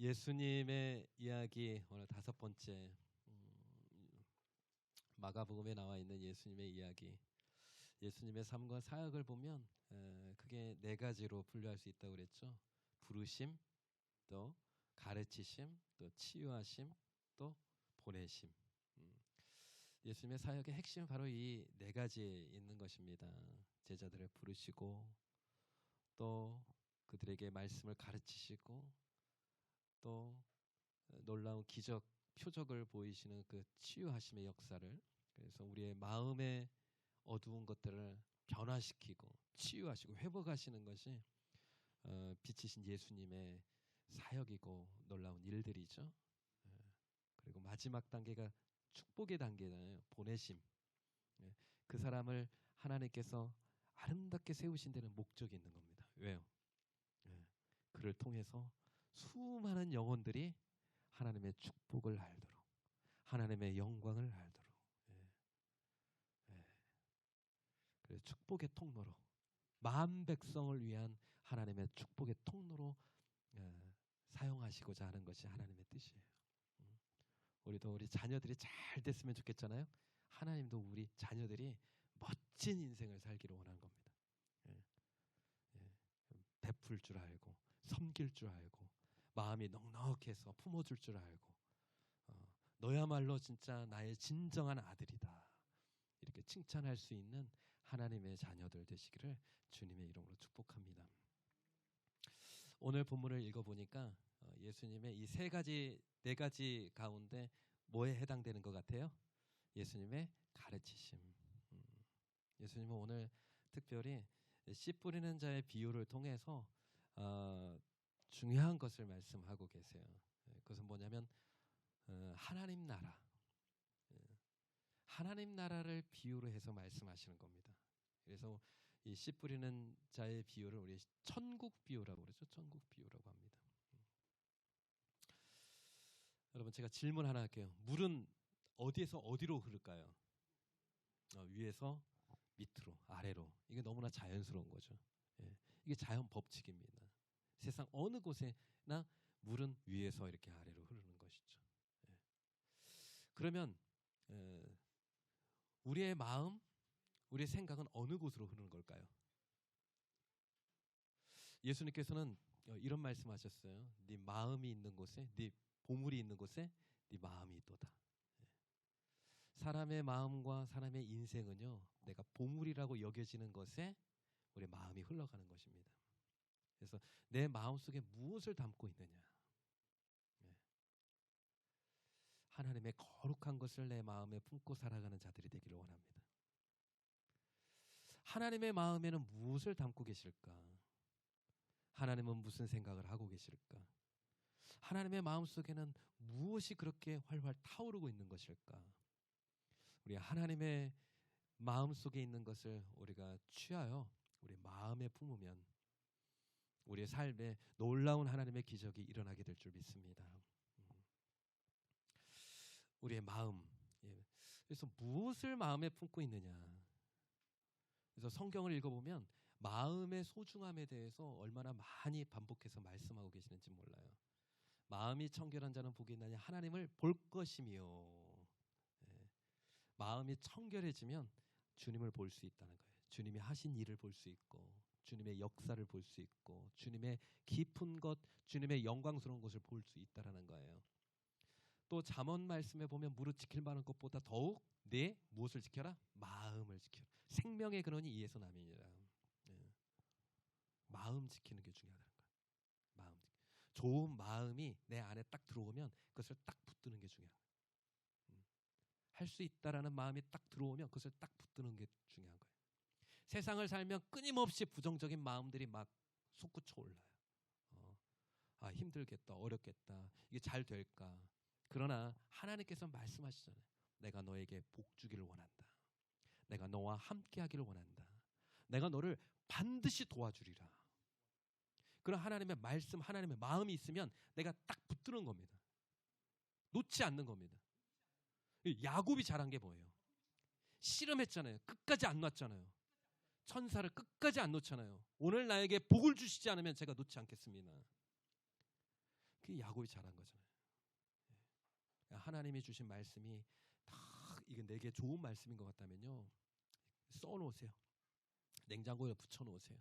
예수님의 이야기 오늘 5번째 마가복음에 나와 있는 예수님의 이야기. 예수님의 삶과 사역을 보면 크게 4가지로 분류할 수 있다고 그랬죠. 부르심, 또 가르치심, 또 치유하심, 또 보내심. 예수님의 사역의 핵심은 바로 이 4가지에 있는 것입니다. 제자들을 부르시고 또 그들에게 말씀을 가르치시고 또 놀라운 기적, 표적을 보이시는 그 치유하심의 역사를, 그래서 우리의 마음의 어두운 것들을 변화시키고 치유하시고 회복하시는 것이 빛이신 예수님의 사역이고 놀라운 일들이죠. 그리고 마지막 단계가 축복의 단계잖아요. 보내심. 그 사람을 하나님께서 아름답게 세우신 데는 목적이 있는 겁니다. 왜요? 그를 통해서 수많은 영혼들이 하나님의 축복을 알도록, 하나님의 영광을 알도록, 그래서 축복의 통로로, 만 백성을 위한 하나님의 축복의 통로로 사용하시고자 하는 것이 하나님의 뜻이에요. 우리도 우리 자녀들이 잘 됐으면 좋겠잖아요. 하나님도 우리 자녀들이 멋진 인생을 살기를 원하는 겁니다. 베풀 줄 알고, 섬길 줄 알고, 마음이 넉넉해서 품어줄 줄 알고, 너야말로 진짜 나의 진정한 아들이다, 이렇게 칭찬할 수 있는 하나님의 자녀들 되시기를 주님의 이름으로 축복합니다. 오늘 본문을 읽어보니까 예수님의 이 4가지 가운데 뭐에 해당되는 것 같아요? 예수님의 가르치심. 예수님은 오늘 특별히 씨 뿌리는 자의 비유를 통해서 중요한 것을 말씀하고 계세요. 그것은 뭐냐면 하나님 나라, 하나님 나라를 비유로 해서 말씀하시는 겁니다. 그래서 이 씨 뿌리는 자의 비유를 우리 천국 비유라고 그러죠. 천국 비유라고 합니다. 여러분, 제가 질문 하나 할게요. 물은 어디에서 어디로 흐를까요? 위에서 밑으로, 아래로. 이게 너무나 자연스러운 거죠. 이게 자연 법칙입니다. 세상 어느 곳에나 물은 위에서 이렇게 아래로 흐르는 것이죠. 그러면 우리의 마음, 우리의 생각은 어느 곳으로 흐르는 걸까요? 예수님께서는 이런 말씀하셨어요. 네 마음이 있는 곳에, 네 보물이 있는 곳에 네 마음이 있도다. 사람의 마음과 사람의 인생은요, 내가 보물이라고 여겨지는 것에 우리 마음이 흘러가는 것입니다. 그래서 내 마음속에 무엇을 담고 있느냐, 하나님의 거룩한 것을 내 마음에 품고 살아가는 자들이 되기를 원합니다. 하나님의 마음에는 무엇을 담고 계실까? 하나님은 무슨 생각을 하고 계실까? 하나님의 마음속에는 무엇이 그렇게 활활 타오르고 있는 것일까? 우리 하나님의 마음속에 있는 것을 우리가 취하여 우리 마음에 품으면 우리의 삶에 놀라운 하나님의 기적이 일어나게 될 줄 믿습니다. 우리의 마음. 그래서 무엇을 마음에 품고 있느냐? 그래서 성경을 읽어보면 마음의 소중함에 대해서 얼마나 많이 반복해서 말씀하고 계시는지 몰라요. 마음이 청결한 자는 복이 있나니 하나님을 볼 것이며, 마음이 청결해지면 주님을 볼 수 있다는 거예요. 주님이 하신 일을 볼 수 있고, 주님의 역사를 볼 수 있고, 주님의 깊은 것, 주님의 영광스러운 것을 볼 수 있다는 거예요. 또 잠언 말씀에 보면 무릇 지킬 만한 것보다 더욱 내 무엇을 지켜라? 마음을 지켜라. 생명의 근원이 이에서 남이니라. 마음 지키는 게 중요하다는 거예요. 마음. 좋은 마음이 내 안에 딱 들어오면 그것을 딱 붙드는 게 중요해요. 할 수 있다라는 마음이 딱 들어오면 그것을 딱 붙드는 게 중요한 거예요. 세상을 살면 끊임없이 부정적인 마음들이 막 솟구쳐 올라요. 힘들겠다, 어렵겠다, 이게 잘 될까? 그러나 하나님께서 말씀하시잖아요. 내가 너에게 복 주기를 원한다. 내가 너와 함께 하기를 원한다. 내가 너를 반드시 도와주리라. 그런 하나님의 말씀, 하나님의 마음이 있으면 내가 딱 붙드는 겁니다. 놓지 않는 겁니다. 야곱이 잘한 게 뭐예요? 씨름했잖아요. 끝까지 안 놨잖아요. 천사를 끝까지 안 놓잖아요. 오늘 나에게 복을 주시지 않으면 제가 놓지 않겠습니다. 그게 야곱이 잘한 거잖아요. 하나님이 주신 말씀이 다 이게 내게 좋은 말씀인 것 같다면요, 써놓으세요. 냉장고에 붙여놓으세요.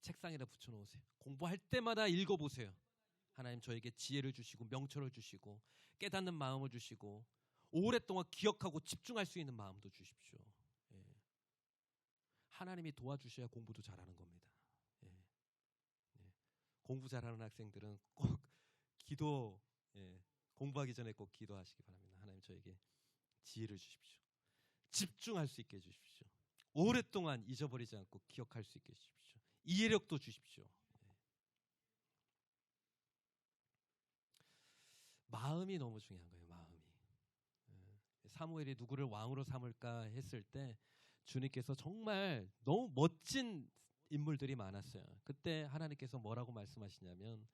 책상에다 붙여놓으세요. 공부할 때마다 읽어보세요. 하나님 저에게 지혜를 주시고 명철을 주시고 깨닫는 마음을 주시고 오랫동안 기억하고 집중할 수 있는 마음도 주십시오. 예. 하나님이 도와주셔야 공부도 잘하는 겁니다. 예. 예. 공부 잘하는 학생들은 꼭 기도, 예. 공부하기 전에 꼭 기도하시기 바랍니다. 하나님 저에게 지혜를 주십시오. 집중할 수 있게 해주십시오. 오랫동안 잊어버리지 않고 기억할 수 있게 해주십시오. 이해력도 주십시오. 예. 마음이 너무 중요한 거예요. 마음이. 예. 사무엘이 누구를 왕으로 삼을까 했을 때 주님께서 정말 너무 멋진 인물들이 많았어요. 그때 하나님께서 뭐라고 말씀하시냐면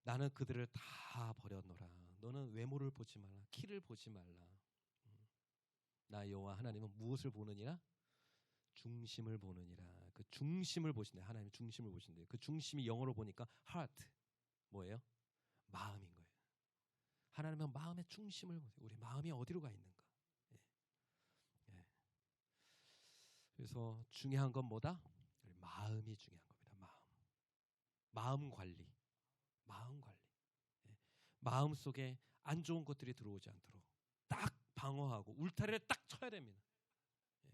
나는 그들을 다 버렸노라. 너는 외모를 보지 말라. 키를 보지 말라. 나 여호와 하나님은 무엇을 보느니라? 중심을 보느니라. 그 중심을 보신대. 하나님 중심을 보신대. 그 중심이 영어로 보니까 heart. 뭐예요? 마음인 거예요. 하나님은 마음의 중심을 보세요. 우리 마음이 어디로 가 있는가? 예. 예. 그래서 중요한 건 뭐다? 우리 마음이 중요한 겁니다. 마음 관리. 마음 관리. 예. 마음 속에 안 좋은 것들이 들어오지 않도록 딱 방어하고 울타리를 딱 쳐야 됩니다. 예.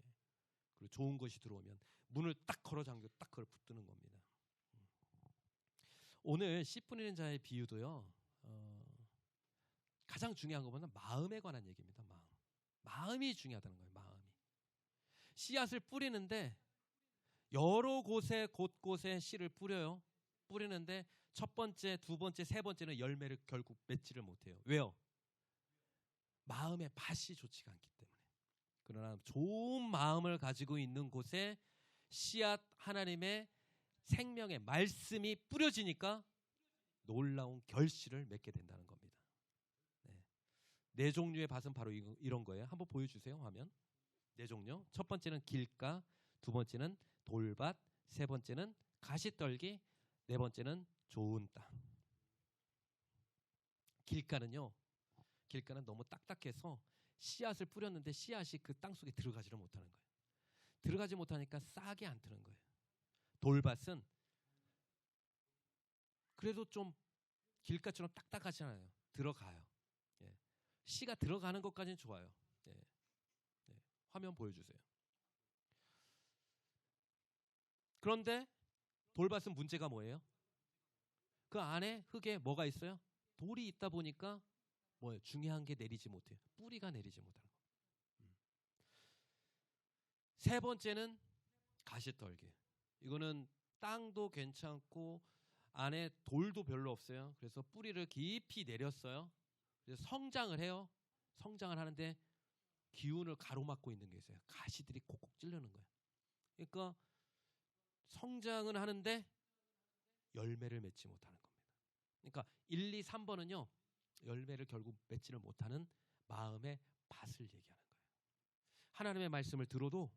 그리고 좋은 것이 들어오면 문을 딱 걸어 잠겨 딱 그걸 붙드는 겁니다. 오늘 씨 뿌리는 자의 비유도요. 가장 중요한 것보다 마음에 관한 얘기입니다. 마음이 중요하다는 거예요. 마음이. 씨앗을 뿌리는데 여러 곳에 곳곳에 씨를 뿌려요. 뿌리는데 첫 번째, 두 번째, 세 번째는 열매를 결국 맺지를 못해요. 왜요? 마음의 밭이 좋지가 않기 때문에. 그러나 좋은 마음을 가지고 있는 곳에 씨앗 하나님의 생명의 말씀이 뿌려지니까 놀라운 결실을 맺게 된다는 겁니다. 네. 네 종류의 밭은 바로 이런 거예요. 한번 보여주세요. 화면. 네 종류. 첫 번째는 길가, 두 번째는 돌밭, 세 번째는 가시떨기, 네 번째는 좋은 땅. 길가는 너무 딱딱해서 씨앗을 뿌렸는데 씨앗이 그 땅 속에 들어가지를 못하는 거예요. 들어가지 못하니까 싹이 안 트는 거예요. 돌밭은 그래도 좀 길가처럼 딱딱하잖아요. 들어가요. 예. 씨가 들어가는 것까지는 좋아요. 예. 예. 화면 보여주세요. 그런데 돌밭은 문제가 뭐예요? 그 안에 흙에 뭐가 있어요? 돌이 있다 보니까 뭐예요? 중요한 게 내리지 못해요. 뿌리가 내리지 못하는 거. 세 번째는 가시떨기. 이거는 땅도 괜찮고 안에 돌도 별로 없어요. 그래서 뿌리를 깊이 내렸어요. 그래서 성장을 해요. 성장을 하는데 기운을 가로막고 있는 게 있어요. 가시들이 콕콕 찌르는 거예요. 그러니까 성장은 하는데 열매를 맺지 못하는 겁니다. 그러니까 1, 2, 3번은요. 열매를 결국 맺지를 못하는 마음의 밭을 얘기하는 거예요. 하나님의 말씀을 들어도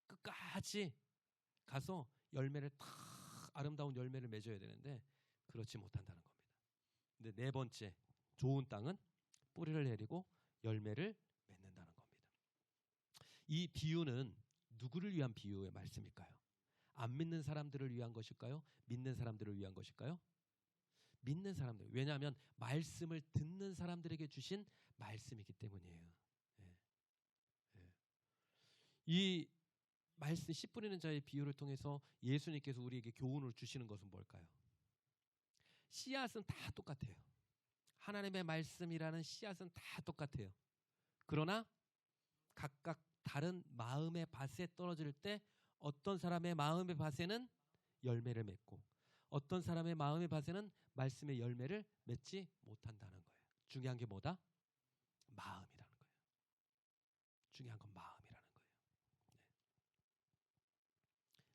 끝까지 가서 열매를 탁 아름다운 열매를 맺어야 되는데 그렇지 못한다는 겁니다. 근데 네 번째 좋은 땅은 뿌리를 내리고 열매를 맺는다는 겁니다. 이 비유는 누구를 위한 비유의 말씀일까요? 안 믿는 사람들을 위한 것일까요? 믿는 사람들을 위한 것일까요? 믿는 사람들. 왜냐하면 말씀을 듣는 사람들에게 주신 말씀이기 때문이에요. 예. 예. 이 말씀 씨 뿌리는 자의 비유를 통해서 예수님께서 우리에게 교훈을 주시는 것은 뭘까요? 씨앗은 다 똑같아요. 하나님의 말씀이라는 씨앗은 다 똑같아요. 그러나 각각 다른 마음의 밭에 떨어질 때 어떤 사람의 마음의 밭에는 열매를 맺고 어떤 사람의 마음의 밭에는 말씀의 열매를 맺지 못한다는 거예요. 중요한 게 뭐다? 마음이라는 거예요. 중요한 건 마음이라는 거예요. 네.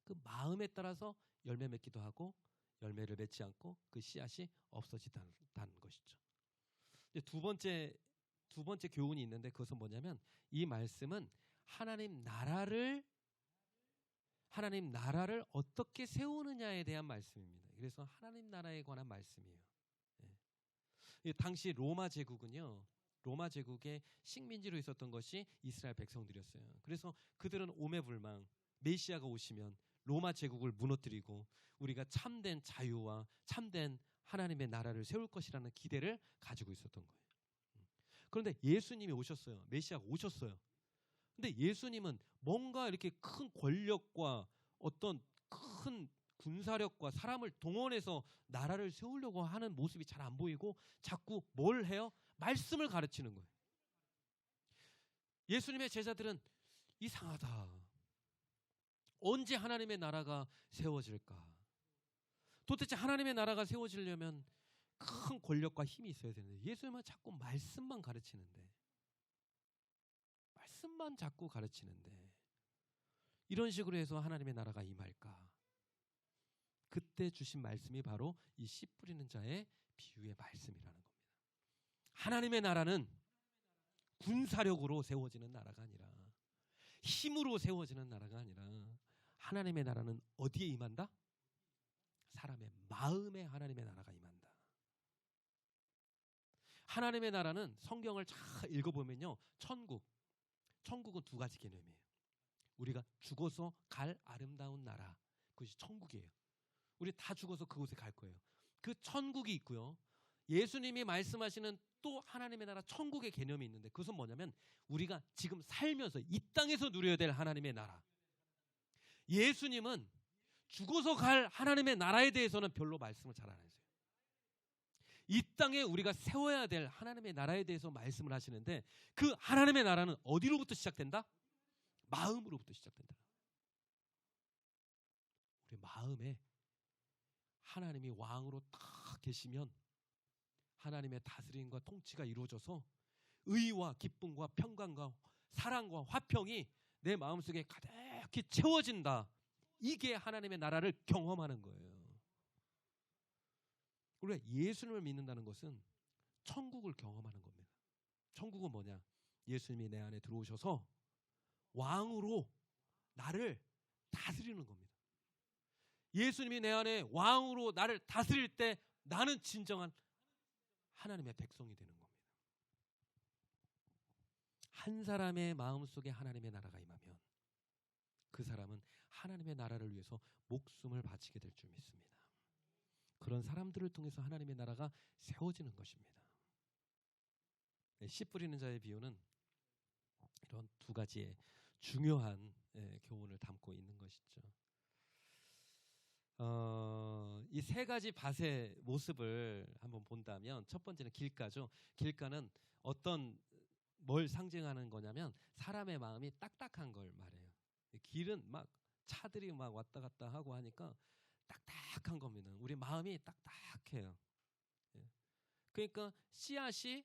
그 마음에 따라서 열매 맺기도 하고 열매를 맺지 않고 그 씨앗이 없어진다는 것이죠. 두 번째 교훈이 있는데 그것은 뭐냐면 이 말씀은 하나님 나라를 어떻게 세우느냐에 대한 말씀입니다. 그래서 하나님 나라에 관한 말씀이에요. 예. 당시 로마 제국은요. 로마 제국의 식민지로 있었던 것이 이스라엘 백성들이었어요. 그래서 그들은 오매불망 메시아가 오시면 로마 제국을 무너뜨리고 우리가 참된 자유와 참된 하나님의 나라를 세울 것이라는 기대를 가지고 있었던 거예요. 그런데 예수님이 오셨어요. 메시아가 오셨어요. 근데 예수님은 뭔가 이렇게 큰 권력과 어떤 큰 군사력과 사람을 동원해서 나라를 세우려고 하는 모습이 잘 안 보이고 자꾸 뭘 해요? 말씀을 가르치는 거예요. 예수님의 제자들은 이상하다. 언제 하나님의 나라가 세워질까? 도대체 하나님의 나라가 세워지려면 큰 권력과 힘이 있어야 되는데 예수님은 자꾸 말씀만 가르치는데 말씀만 자꾸 가르치는데 이런 식으로 해서 하나님의 나라가 임할까? 그때 주신 말씀이 바로 이 씨 뿌리는 자의 비유의 말씀이라는 겁니다. 하나님의 나라는 군사력으로 세워지는 나라가 아니라 힘으로 세워지는 나라가 아니라 하나님의 나라는 어디에 임한다? 사람의 마음에 하나님의 나라가 임한다. 하나님의 나라는 성경을 잘 읽어보면요. 천국은 두 가지 개념이에요. 우리가 죽어서 갈 아름다운 나라, 그것이 천국이에요. 우리 다 죽어서 그곳에 갈 거예요. 그 천국이 있고요. 예수님이 말씀하시는 또 하나님의 나라 천국의 개념이 있는데 그것은 뭐냐면 우리가 지금 살면서 이 땅에서 누려야 될 하나님의 나라. 예수님은 죽어서 갈 하나님의 나라에 대해서는 별로 말씀을 잘 안 하세요. 이 땅에 우리가 세워야 될 하나님의 나라에 대해서 말씀을 하시는데 그 하나님의 나라는 어디로부터 시작된다? 마음으로부터 시작된다. 우리 마음에 하나님이 왕으로 딱 계시면 하나님의 다스림과 통치가 이루어져서 의와 기쁨과 평강과 사랑과 화평이 내 마음속에 가득히 채워진다. 이게 하나님의 나라를 경험하는 거예요. 우리가 예수님을 믿는다는 것은 천국을 경험하는 겁니다. 천국은 뭐냐? 예수님이 내 안에 들어오셔서 왕으로 나를 다스리는 겁니다. 예수님이 내 안에 왕으로 나를 다스릴 때 나는 진정한 하나님의 백성이 되는 겁니다. 한 사람의 마음속에 하나님의 나라가 임하면 그 사람은 하나님의 나라를 위해서 목숨을 바치게 될 줄 믿습니다. 그런 사람들을 통해서 하나님의 나라가 세워지는 것입니다. 씨 뿌리는 자의 비유는 이런 두 가지의 중요한 교훈을 담고 있는 것이죠. 이 세 가지 밭의 모습을 한번 본다면 첫 번째는 길가죠. 길가는 뭘 상징하는 거냐면 사람의 마음이 딱딱한 걸 말해요. 길은 막 차들이 막 왔다 갔다 하고 하니까 딱딱한 겁니다. 우리 마음이 딱딱해요. 그러니까 씨앗이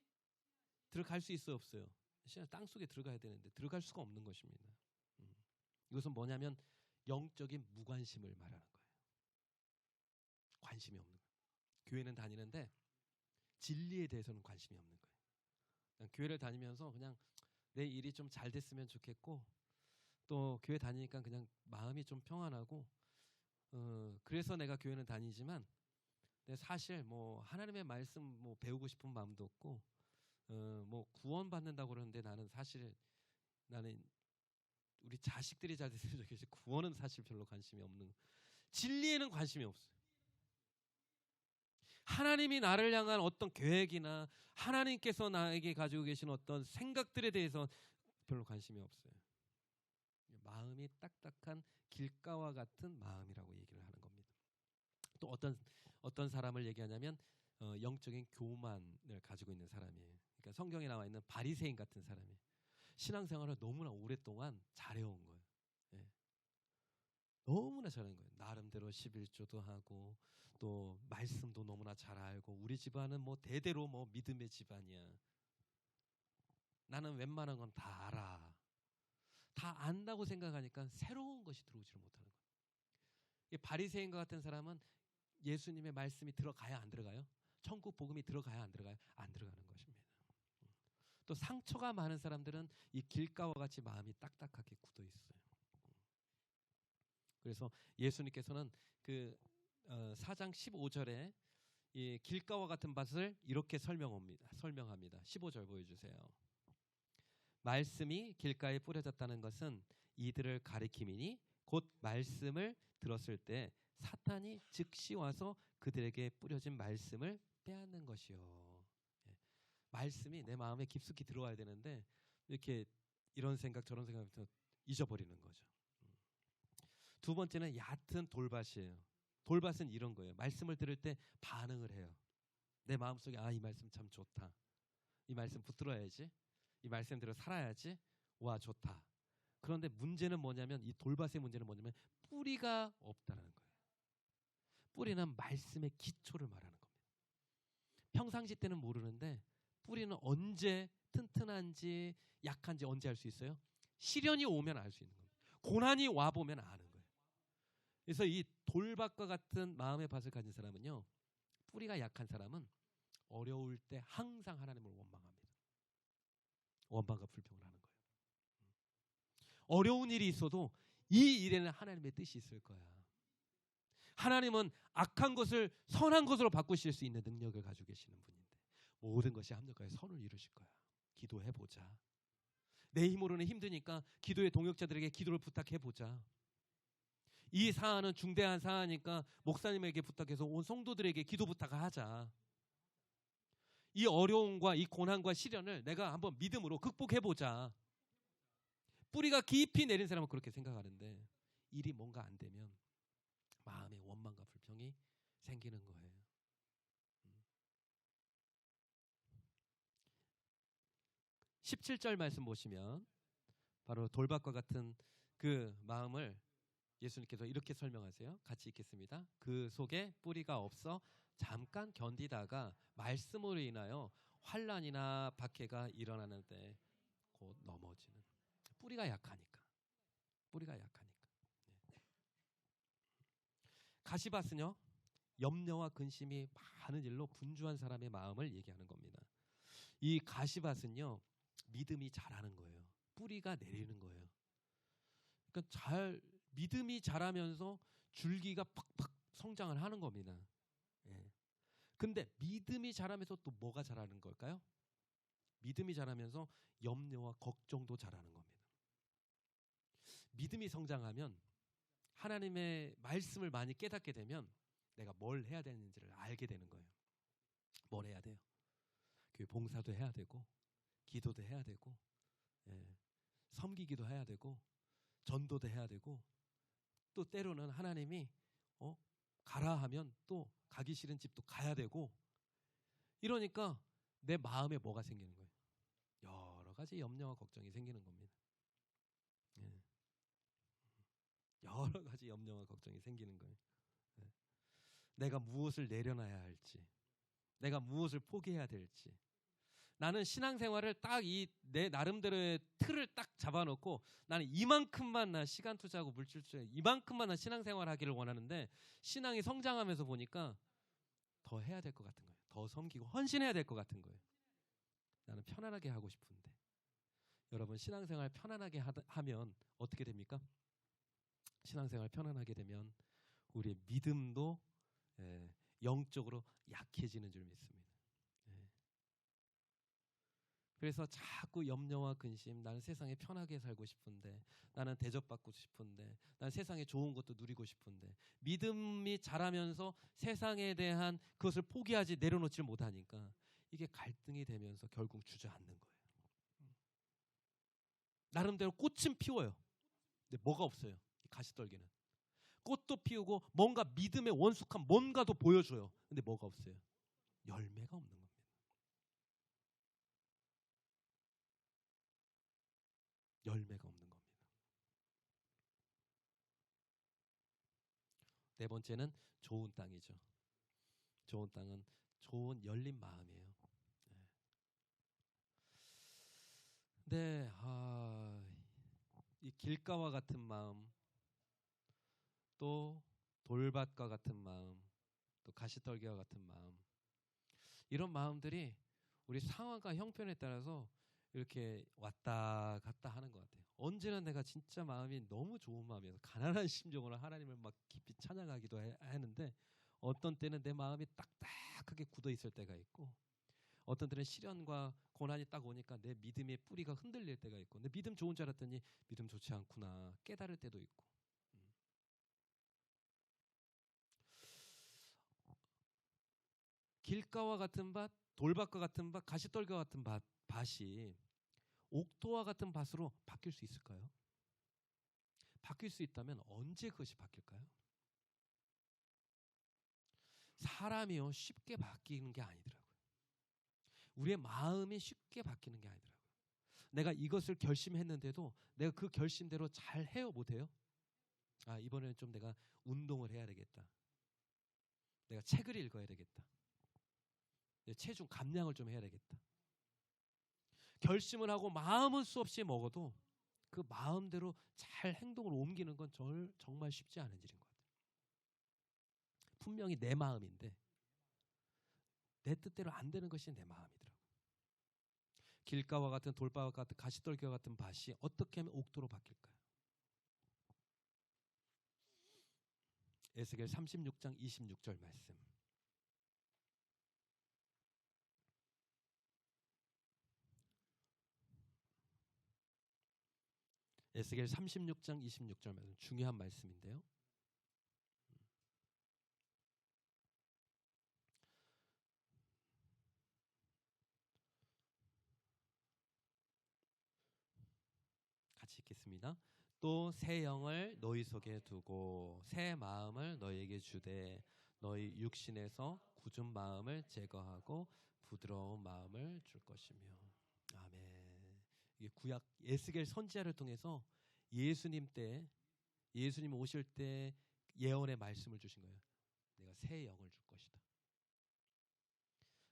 들어갈 수 있어요, 없어요? 씨앗 땅속에 들어가야 되는데 들어갈 수가 없는 것입니다. 이것은 뭐냐면 영적인 무관심을 말하는 거예요. 관심이 없는 거예요. 교회는 다니는데 진리에 대해서는 관심이 없는 거예요. 그냥 교회를 다니면서 그냥 내 일이 좀 잘 됐으면 좋겠고 또 교회 다니니까 그냥 마음이 좀 평안하고 그래서 내가 교회는 다니지만 사실 뭐 하나님의 말씀 뭐 배우고 싶은 마음도 없고 뭐 구원 받는다고 그러는데 나는 우리 자식들이 잘 됐으면 좋겠지 구원은 사실 별로 관심이 없는 진리에는 관심이 없어요. 하나님이 나를 향한 어떤 계획이나 하나님께서 나에게 가지고 계신 어떤 생각들에 대해서 별로 관심이 없어요. 마음이 딱딱한 길가와 같은 마음이라고 얘기를 하는 겁니다. 또 어떤 사람을 얘기하냐면 영적인 교만을 가지고 있는 사람이에요. 그러니까 성경에 나와 있는 바리새인 같은 사람이에요. 신앙생활을 너무나 오랫동안 잘해온 거예요. 예. 너무나 잘한 거예요. 나름대로 11조도 하고 또 말씀도 너무나 잘 알고 우리 집안은 뭐 대대로 뭐 믿음의 집안이야. 나는 웬만한 건 다 알아. 다 안다고 생각하니까 새로운 것이 들어오지를 못하는 거예요. 이 바리새인과 같은 사람은 예수님의 말씀이 들어가야 안 들어가요? 천국 복음이 들어가야 안 들어가요? 안 들어가는 것입니다. 또 상처가 많은 사람들은 이 길가와 같이 마음이 딱딱하게 굳어 있어요. 그래서 예수님께서는 그 4장 15절에 이 길가와 같은 밭을 이렇게 설명합니다. 15절 보여주세요. 말씀이 길가에 뿌려졌다는 것은 이들을 가리킴이니 곧 말씀을 들었을 때 사탄이 즉시 와서 그들에게 뿌려진 말씀을 빼앗는 것이요. 예. 말씀이 내 마음에 깊숙이 들어와야 되는데 이렇게 이런 생각 저런 생각부터 잊어버리는 거죠. 두 번째는 얕은 돌밭이에요. 돌밭은 이런 거예요. 말씀을 들을 때 반응을 해요. 내 마음속에 이 말씀 참 좋다. 이 말씀 붙들어야지. 이 말씀대로 살아야지. 와, 좋다. 그런데 문제는 뭐냐면 이 돌밭의 문제는 뭐냐면 뿌리가 없다는 거예요. 뿌리는 말씀의 기초를 말하는 겁니다. 평상시 때는 모르는데 뿌리는 언제 튼튼한지 약한지 언제 알 수 있어요? 시련이 오면 알 수 있는 겁니다. 고난이 와보면 아는 거예요. 그래서 이 돌밭과 같은 마음의 밭을 가진 사람은요, 뿌리가 약한 사람은 어려울 때 항상 하나님을 원망합니다. 원망과 불평을 하는 거예요. 어려운 일이 있어도 이 일에는 하나님의 뜻이 있을 거야. 하나님은 악한 것을 선한 것으로 바꾸실 수 있는 능력을 가지고 계시는 분인데 모든 것이 합력하여 선을 이루실 거야. 기도해보자. 내 힘으로는 힘드니까 기도의 동역자들에게 기도를 부탁해보자. 이 사안은 중대한 사안이니까 목사님에게 부탁해서 온 성도들에게 기도 부탁을 하자. 이 어려움과 이 고난과 시련을 내가 한번 믿음으로 극복해보자. 뿌리가 깊이 내린 사람은 그렇게 생각하는데 일이 뭔가 안 되면 마음에 원망과 불평이 생기는 거예요. 17절 말씀 보시면 바로 돌밭과 같은 그 마음을 예수님께서 이렇게 설명하세요. 같이 읽겠습니다. 그 속에 뿌리가 없어 잠깐 견디다가 말씀으로 인하여 환난이나 박해가 일어나는데 곧 넘어지는. 뿌리가 약하니까. 네. 가시밭은요, 염려와 근심이 많은 일로 분주한 사람의 마음을 얘기하는 겁니다. 이 가시밭은요, 믿음이 자라는 거예요. 뿌리가 내리는 거예요. 그러니까 믿음이 자라면서 줄기가 팍팍 성장을 하는 겁니다. 예. 근데 믿음이 자라면서 또 뭐가 자라는 걸까요? 믿음이 자라면서 염려와 걱정도 자라는 겁니다. 믿음이 성장하면 하나님의 말씀을 많이 깨닫게 되면 내가 뭘 해야 되는지를 알게 되는 거예요. 뭘 해야 돼요? 교회 봉사도 해야 되고 기도도 해야 되고 섬기기도 해야 되고 전도도 해야 되고 또 때로는 하나님이 가라 하면 또 가기 싫은 집도 가야 되고 이러니까 내 마음에 뭐가 생기는 거예요? 여러 가지 염려와 걱정이 생기는 겁니다. 여러 가지 염려와 걱정이 생기는 거예요. 내가 무엇을 내려놔야 할지, 내가 무엇을 포기해야 될지. 나는 신앙생활을 딱 내 나름대로의 틀을 딱 잡아놓고 나는 이만큼만 나 시간 투자하고 물질 투자하고 이만큼만 나 신앙생활 하기를 원하는데 신앙이 성장하면서 보니까 더 해야 될 것 같은 거예요. 더 섬기고 헌신해야 될 것 같은 거예요. 나는 편안하게 하고 싶은데. 여러분 신앙생활 편안하게 하면 어떻게 됩니까? 신앙생활 편안하게 되면 우리의 믿음도 영적으로 약해지는 줄 믿습니다. 그래서 자꾸 염려와 근심, 나는 세상에 편하게 살고 싶은데, 나는 대접받고 싶은데, 나는 세상에 좋은 것도 누리고 싶은데, 믿음이 자라면서 세상에 대한 그것을 포기하지 내려놓지 못하니까 이게 갈등이 되면서 결국 주저앉는 거예요. 나름대로 꽃은 피워요. 근데 뭐가 없어요. 이 가시떨기는. 꽃도 피우고 뭔가 믿음의 원숙한 뭔가도 보여줘요. 근데 뭐가 없어요. 열매가 없는 겁니다. 열매가 없는 겁니다. 네 번째는 좋은 땅이죠. 좋은 땅은 좋은 열린 마음이에요. 네, 이 길가와 같은 마음, 또 돌밭과 같은 마음, 또 가시떨기와 같은 마음, 이런 마음들이 우리 상황과 형편에 따라서 이렇게 왔다 갔다 하는 것 같아요. 언제나 내가 진짜 마음이 너무 좋은 마음이어서 가난한 심정으로 하나님을 막 깊이 찬양하기도 하는데 어떤 때는 내 마음이 딱딱하게 굳어 있을 때가 있고, 어떤 때는 시련과 고난이 딱 오니까 내 믿음의 뿌리가 흔들릴 때가 있고, 내 믿음 좋은 줄 알았더니 믿음 좋지 않구나 깨달을 때도 있고. 길가와 같은 밭, 돌밭과 같은 밭, 가시떨기와 같은 밭이 옥토와 같은 밭으로 바뀔 수 있을까요? 바뀔 수 있다면 언제 그것이 바뀔까요? 사람이요 쉽게 바뀌는 게 아니더라고요. 우리의 마음이 쉽게 바뀌는 게 아니더라고요. 내가 이것을 결심했는데도 내가 그 결심대로 잘 해요 못해요? 이번에는 좀 내가 운동을 해야 되겠다. 내가 책을 읽어야 되겠다. 체중 감량을 좀 해야 되겠다. 결심을 하고 마음은 수없이 먹어도 그 마음대로 잘 행동으로 옮기는 건 정말 쉽지 않은 일인 것 같아요. 분명히 내 마음인데 내 뜻대로 안 되는 것이 내 마음이더라고요. 길가와 같은 돌밭과 같은 가시떨기와 같은 밭이 어떻게 하면 옥토로 바뀔까요? 에스겔 36장 26절 말씀. 에스겔 36장 26절 말씀, 중요한 말씀인데요. 같이 읽겠습니다. 또 새 영을 너희 속에 두고 새 마음을 너희에게 주되 너희 육신에서 굳은 마음을 제거하고 부드러운 마음을 줄 것이며. 아멘. 이게 구약 에스겔 선지자를 통해서 예수님 오실 때 예언의 말씀을 주신 거예요. 내가 새 영을 줄 것이다.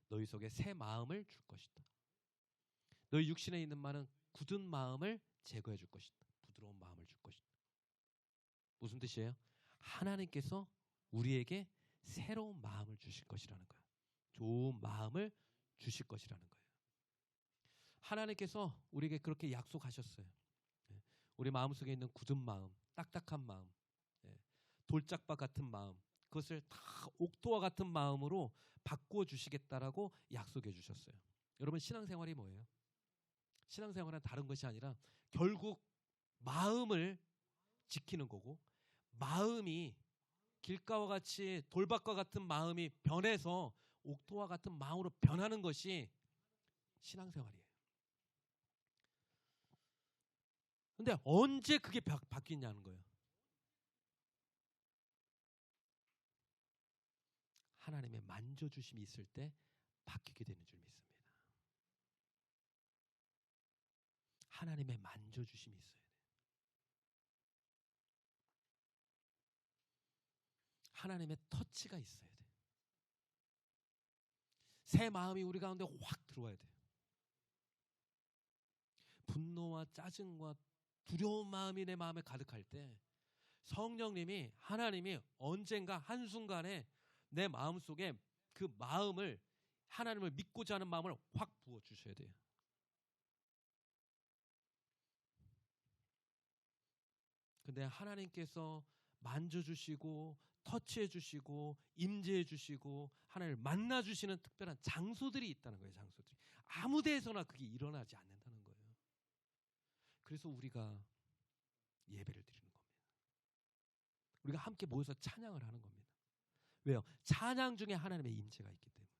너희 속에 새 마음을 줄 것이다. 너희 육신에 있는 많은 굳은 마음을 제거해 줄 것이다. 부드러운 마음을 줄 것이다. 무슨 뜻이에요? 하나님께서 우리에게 새로운 마음을 주실 것이라는 거예요. 좋은 마음을 주실 것이라는 거예요. 하나님께서 우리에게 그렇게 약속하셨어요. 우리 마음속에 있는 굳은 마음, 딱딱한 마음, 돌짝밭 같은 마음, 그것을 다 옥토와 같은 마음으로 바꾸어 주시겠다라고 약속해 주셨어요. 여러분, 신앙생활이 뭐예요? 신앙생활은 다른 것이 아니라 결국 마음을 지키는 거고, 마음이 길가와 같이 돌밭과 같은 마음이 변해서 옥토와 같은 마음으로 변하는 것이 신앙생활이에요. 근데 언제 그게 바뀌냐는 거예요. 하나님의 만져주심이 있을 때 바뀌게 되는 줄 믿습니다. 하나님의 만져주심이 있어야 돼요. 하나님의 터치가 있어야 돼요. 새 마음이 우리 가운데 확 들어와야 돼요. 분노와 짜증과 두려운 마음이 내 마음에 가득할 때 성령님이, 하나님이 언젠가 한순간에 내 마음속에 그 마음을, 하나님을 믿고자 하는 마음을 확 부어주셔야 돼요. 근데 하나님께서 만져주시고 터치해주시고 임재해주시고 하나님을 만나주시는 특별한 장소들이 있다는 거예요. 장소들이 아무 데에서나 그게 일어나지 않는다는 거예요. 그래서 우리가 예배를 드리는 겁니다. 우리가 함께 모여서 찬양을 하는 겁니다. 왜요? 찬양 중에 하나님의 임재가 있기 때문에.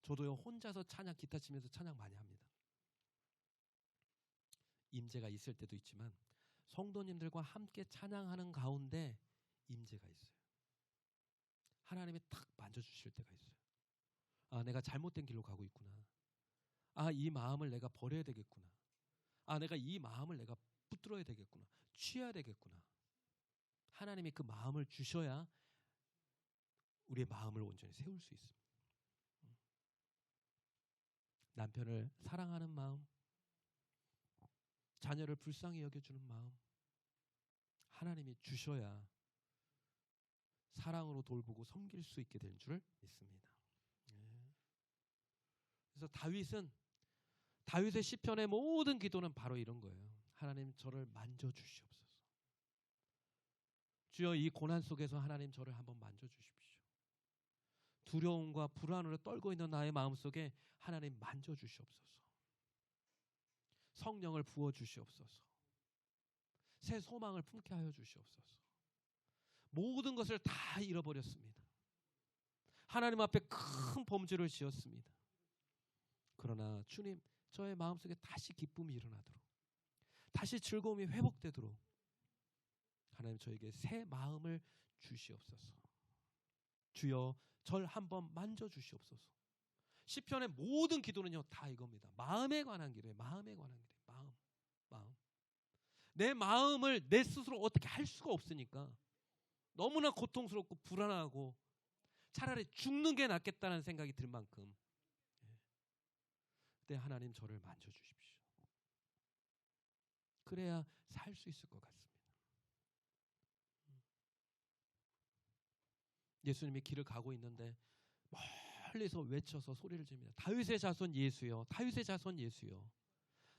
저도요, 혼자서 찬양, 기타 치면서 찬양 많이 합니다. 임재가 있을 때도 있지만 성도님들과 함께 찬양하는 가운데 임재가 있어요. 하나님이 탁 만져주실 때가 있어요. 내가 잘못된 길로 가고 있구나. 이 마음을 내가 버려야 되겠구나. 내가 이 마음을 내가 붙들어야 되겠구나. 취해야 되겠구나. 하나님이 그 마음을 주셔야 우리의 마음을 온전히 세울 수 있습니다. 남편을 사랑하는 마음, 자녀를 불쌍히 여겨주는 마음, 하나님이 주셔야 사랑으로 돌보고 섬길 수 있게 될 줄 믿습니다. 그래서 다윗의 시편의 모든 기도는 바로 이런 거예요. 하나님, 저를 만져주시옵소서. 주여, 이 고난 속에서 하나님 저를 한번 만져주십시오. 두려움과 불안으로 떨고 있는 나의 마음속에 하나님 만져주시옵소서. 성령을 부어주시옵소서. 새 소망을 품게 하여 주시옵소서. 모든 것을 다 잃어버렸습니다. 하나님 앞에 큰 범죄를 지었습니다. 그러나 주님, 저의 마음속에 다시 기쁨이 일어나도록, 다시 즐거움이 회복되도록 하나님 저에게 새 마음을 주시옵소서. 주여, 절 한번 만져주시옵소서. 시편의 모든 기도는요 다 이겁니다. 마음에 관한 길이에요. 마음에 관한 길이에요. 마음. 내 마음을 내 스스로 어떻게 할 수가 없으니까 너무나 고통스럽고 불안하고 차라리 죽는 게 낫겠다는 생각이 들 만큼, 그때 하나님 저를 만져주십시오. 그래야 살 수 있을 것 같습니다. 예수님이 길을 가고 있는데 멀리서 외쳐서 소리를 지릅니다. 다윗의 자손 예수여, 다윗의 자손 예수여,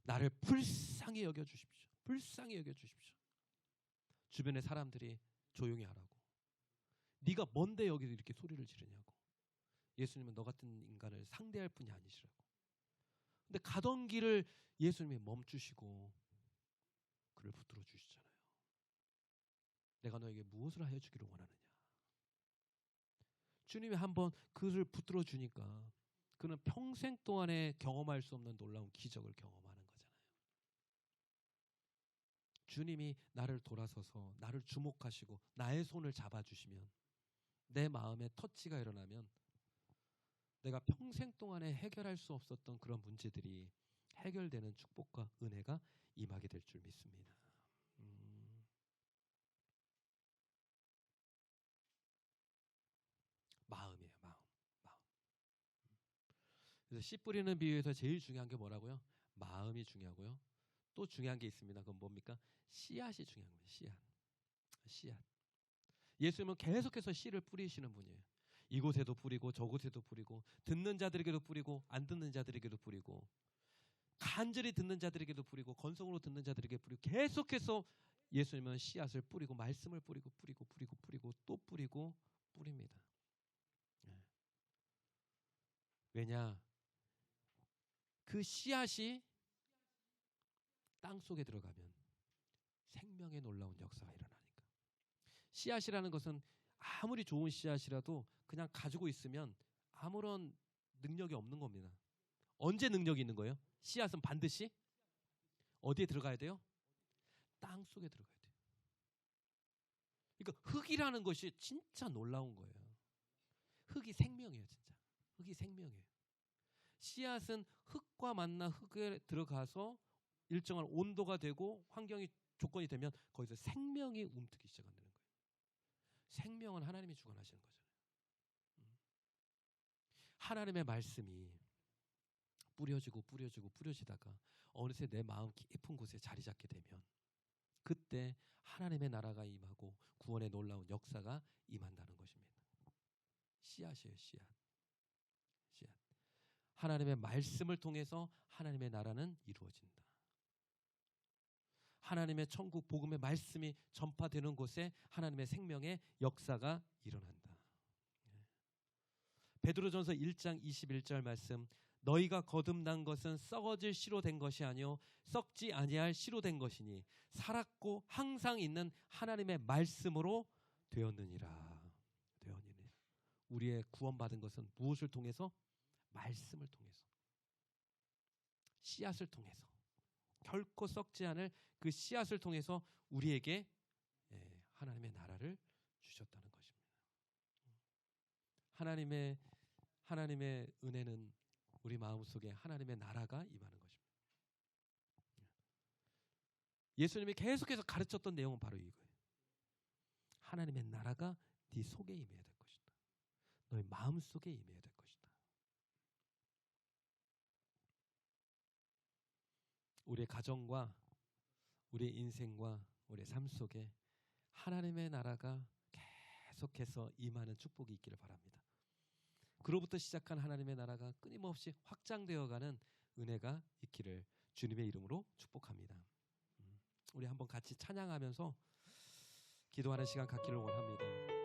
나를 불쌍히 여겨주십시오. 불쌍히 여겨주십시오. 주변의 사람들이 조용히 하라고, 네가 뭔데 여기 이렇게 소리를 지르냐고. 예수님은 너 같은 인간을 상대할 분이 아니시라고. 근데 가던 길을 예수님이 멈추시고 그를 붙들어 주시잖아요. 내가 너에게 무엇을 하여 주기를 원하느냐. 주님이 한번 그를 붙들어 주니까 그는 평생 동안에 경험할 수 없는 놀라운 기적을 경험하는 거잖아요. 주님이 나를 돌아서서 나를 주목하시고 나의 손을 잡아주시면, 내 마음에 터치가 일어나면 내가 평생 동안에 해결할 수 없었던 그런 문제들이 해결되는 축복과 은혜가 임하게 될 줄 믿습니다. 마음이에요. 마음. 그래서 씨 뿌리는 비유에서 제일 중요한 게 뭐라고요? 마음이 중요하고요. 또 중요한 게 있습니다. 그건 뭡니까? 씨앗이 중요한 거예요. 씨앗. 예수님은 계속해서 씨를 뿌리시는 분이에요. 이곳에도 뿌리고 저곳에도 뿌리고, 듣는 자들에게도 뿌리고 안 듣는 자들에게도 뿌리고, 간절히 듣는 자들에게도 뿌리고 건성으로 듣는 자들에게 뿌리고, 계속해서 예수님은 씨앗을 뿌리고 말씀을 뿌리고 또 뿌리고 뿌립니다. 왜냐? 그 씨앗이 땅 속에 들어가면 생명의 놀라운 역사가 일어나니까. 씨앗이라는 것은 아무리 좋은 씨앗이라도 그냥 가지고 있으면 아무런 능력이 없는 겁니다. 언제 능력이 있는 거예요? 씨앗은 반드시 어디에 들어가야 돼요? 땅 속에 들어가야 돼요. 그러니까 흙이라는 것이 진짜 놀라운 거예요. 흙이 생명이에요. 진짜 흙이 생명이에요. 씨앗은 흙과 만나 흙에 들어가서 일정한 온도가 되고 환경이 조건이 되면 거기서 생명이 움트기 시작한다는 거예요. 생명은 하나님이 주관하시는 거잖아요. 하나님의 말씀이 뿌려지다가 어느새 내 마음 깊은 곳에 자리 잡게 되면, 그때 하나님의 나라가 임하고 구원의 놀라운 역사가 임한다는 것입니다. 씨앗이에요. 씨앗. 하나님의 말씀을 통해서 하나님의 나라는 이루어진다. 하나님의 천국 복음의 말씀이 전파되는 곳에 하나님의 생명의 역사가 일어난다. 베드로전서 1장 21절 말씀, 너희가 거듭난 것은 썩어질 씨로 된 것이 아니요 썩지 아니할 씨로 된 것이니 살았고 항상 있는 하나님의 말씀으로 되었느니라. 우리의 구원받은 것은 무엇을 통해서? 말씀을 통해서, 씨앗을 통해서, 결코 썩지 않을 그 씨앗을 통해서 우리에게 하나님의 나라를 주셨다는 것입니다. 하나님의 은혜는 우리 마음속에 하나님의 나라가 임하는 것입니다. 예수님이 계속해서 가르쳤던 내용은 바로 이거예요. 하나님의 나라가 네 속에 임해야 될 것이다. 너의 마음속에 임해야 될 것이다. 우리의 가정과 우리의 인생과 우리의 삶 속에 하나님의 나라가 계속해서 임하는 축복이 있기를 바랍니다. 그로부터 시작한 하나님의 나라가 끊임없이 확장되어가는 은혜가 있기를 주님의 이름으로 축복합니다. 우리 한번 같이 찬양하면서 기도하는 시간 갖기를 원합니다.